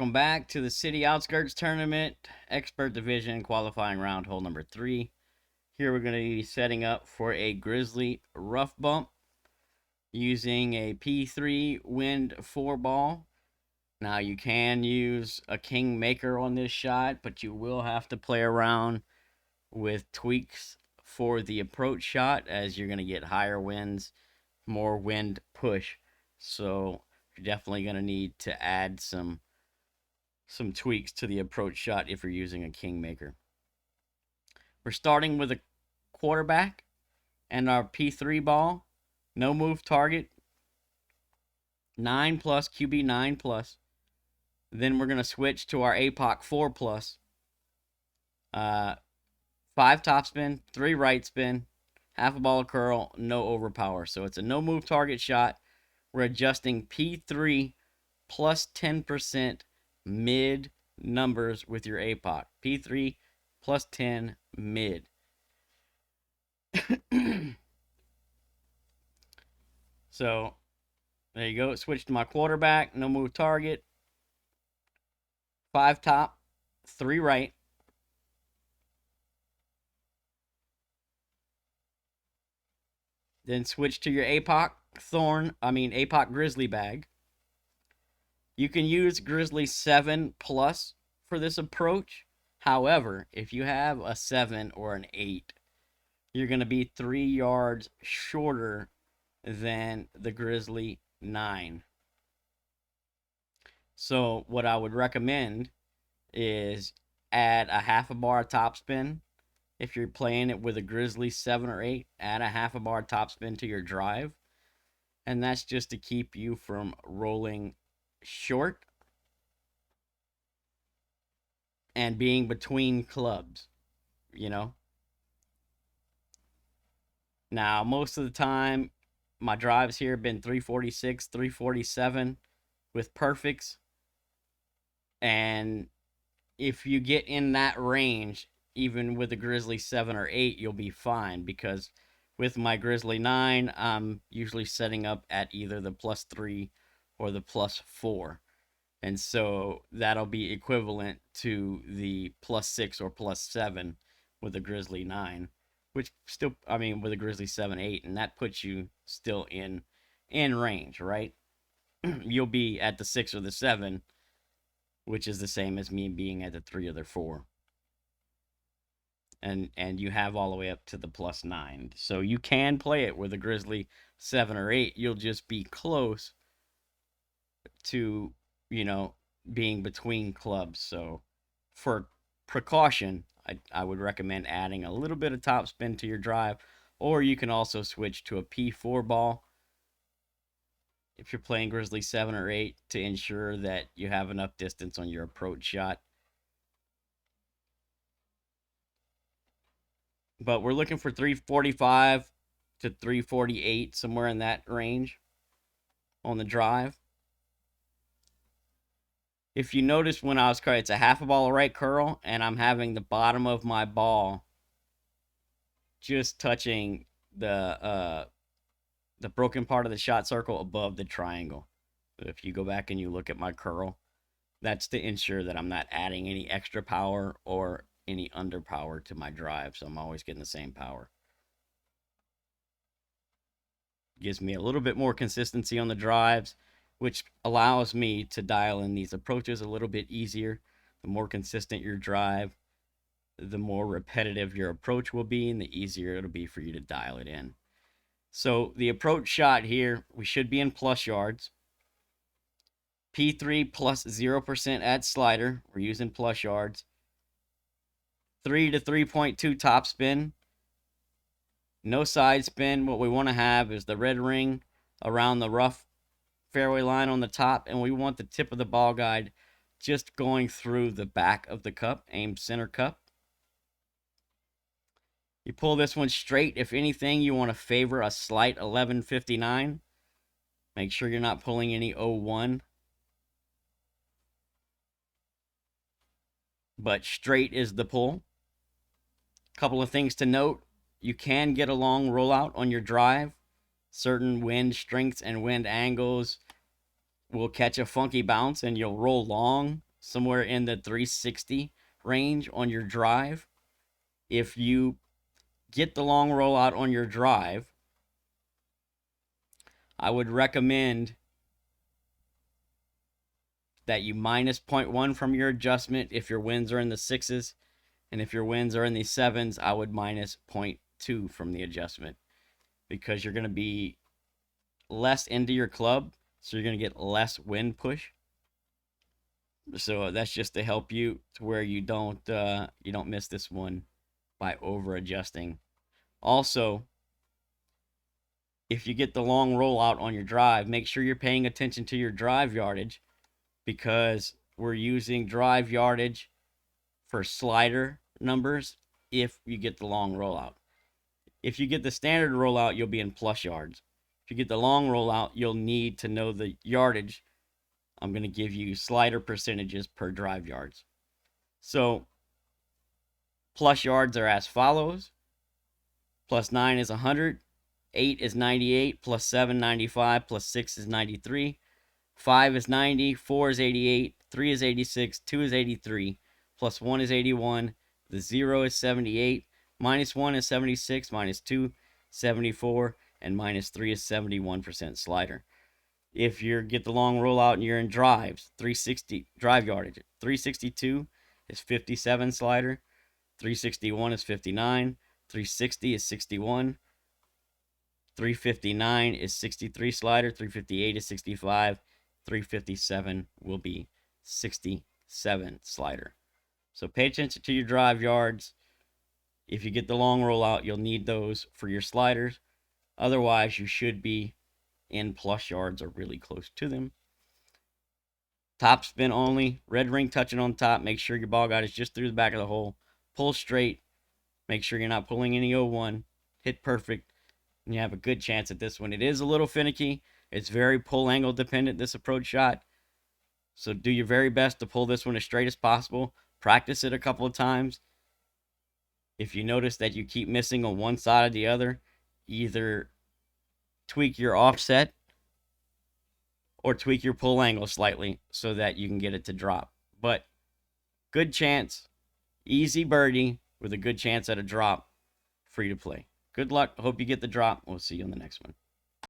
Welcome back to the City Outskirts Tournament, Expert Division qualifying round, hole number 3. Here we're going to be setting up for a Grizzly Rough Bump using a P3 Wind 4 ball. Now you can use a Kingmaker on this shot, but you will have to play around with tweaks for the approach shot as you're going to get higher winds, more wind push. So you're definitely going to need to add some tweaks to the approach shot if you're using a Kingmaker. We're starting with a quarterback and our P3 ball. No move target. 9 plus, QB 9 plus. Then we're going to switch to our APOC 4 plus. 5 topspin, 3 right spin, half a ball curl, no overpower. So it's a no move target shot. We're adjusting P3 plus 10% mid numbers with your APOC. P3 plus 10 mid. So there you go. Switch to my quarterback. No move target. 5 top, 3 right. Then switch to your APOC Grizzly bag. You can use Grizzly 7 plus for this approach. However, if you have a 7 or an 8, you're going to be 3 yards shorter than the Grizzly 9. So what I would recommend is add a half a bar topspin. If you're playing it with a Grizzly 7 or 8, add a half a bar topspin to your drive. And that's just to keep you from rolling short and being between clubs, you know. Now, most of the time, my drives here have been 346, 347 with perfects. And if you get in that range, even with a Grizzly 7 or 8, you'll be fine, because with my Grizzly 9, I'm usually setting up at either the +3 or the +4. And so that'll be equivalent to the +6 or +7 with a Grizzly 9, which still, with a Grizzly 7, 8, and that puts you still in range, right? You'll be at the 6 or the 7, which is the same as me being at the 3 or the 4. And you have all the way up to the +9. So you can play it with a Grizzly 7 or 8. You'll just be close to, being between clubs. So for precaution, I would recommend adding a little bit of topspin to your drive, or you can also switch to a P4 ball if you're playing Grizzly 7 or 8 to ensure that you have enough distance on your approach shot. But we're looking for 345 to 348, somewhere in that range on the drive. If you notice when I was curling, it's a half a ball right curl, and I'm having the bottom of my ball just touching the broken part of the shot circle above the triangle. So if you go back and you look at my curl, that's to ensure that I'm not adding any extra power or any underpower to my drive, so I'm always getting the same power. Gives me a little bit more consistency on the drives, which allows me to dial in these approaches a little bit easier. The more consistent your drive, the more repetitive your approach will be, and the easier it'll be for you to dial it in. So the approach shot here, we should be in plus yards. P3 plus 0% at slider. We're using plus yards. 3 to 3.2 top spin. No side spin. What we want to have is the red ring around the rough fairway line on the top, and we want the tip of the ball guide just going through the back of the cup, aim center cup. You pull this one straight. If anything, you want to favor a slight 1159. Make sure you're not pulling any 01. But straight is the pull. Couple of things to note. You can get a long rollout on your drive. Certain wind strengths and wind angles will catch a funky bounce and you'll roll long. somewhere in the 360 range on your drive. If you get the long rollout on your drive, I would recommend that you minus 0.1 from your adjustment if your wins are in the sixes. And if your wins are in the sevens, I would minus 0.2 from the adjustment, because you're going to be less into your club, so you're going to get less win push. So that's just to help you to where you don't miss this one by over adjusting. Also, if you get the long rollout on your drive, make sure you're paying attention to your drive yardage, because we're using drive yardage for slider numbers if you get the long rollout. If you get the standard rollout, you'll be in plus yards. If you get the long rollout, you'll need to know the yardage. I'm going to give you slider percentages per drive yards. So plus yards are as follows. Plus 9 is 100. 8 is 98. Plus 7, 95. Plus 6 is 93. 5 is 90. 4 is 88. 3 is 86. 2 is 83. Plus 1 is 81. The 0 is 78. Minus 1 is 76. Minus 2, 74. And minus 3 is 71% slider. If you get the long rollout and you're in drives, 360 drive yardage. 362 is 57 slider. 361 is 59. 360 is 61. 359 is 63 slider. 358 is 65. 357 will be 67 slider. So pay attention to your drive yards. If you get the long rollout, you'll need those for your sliders. Otherwise, you should be in plus yards or really close to them. Top spin only. Red ring touching on top. Make sure your ball guide is just through the back of the hole. Pull straight. Make sure you're not pulling any 0-1. Hit perfect. And you have a good chance at this one. It is a little finicky. It's very pull angle dependent, this approach shot. So do your very best to pull this one as straight as possible. Practice it a couple of times. If you notice that you keep missing on one side or the other, either tweak your offset or tweak your pull angle slightly so that you can get it to drop. But good chance, easy birdie with a good chance at a drop, free to play. Good luck. Hope you get the drop. We'll see you on the next one.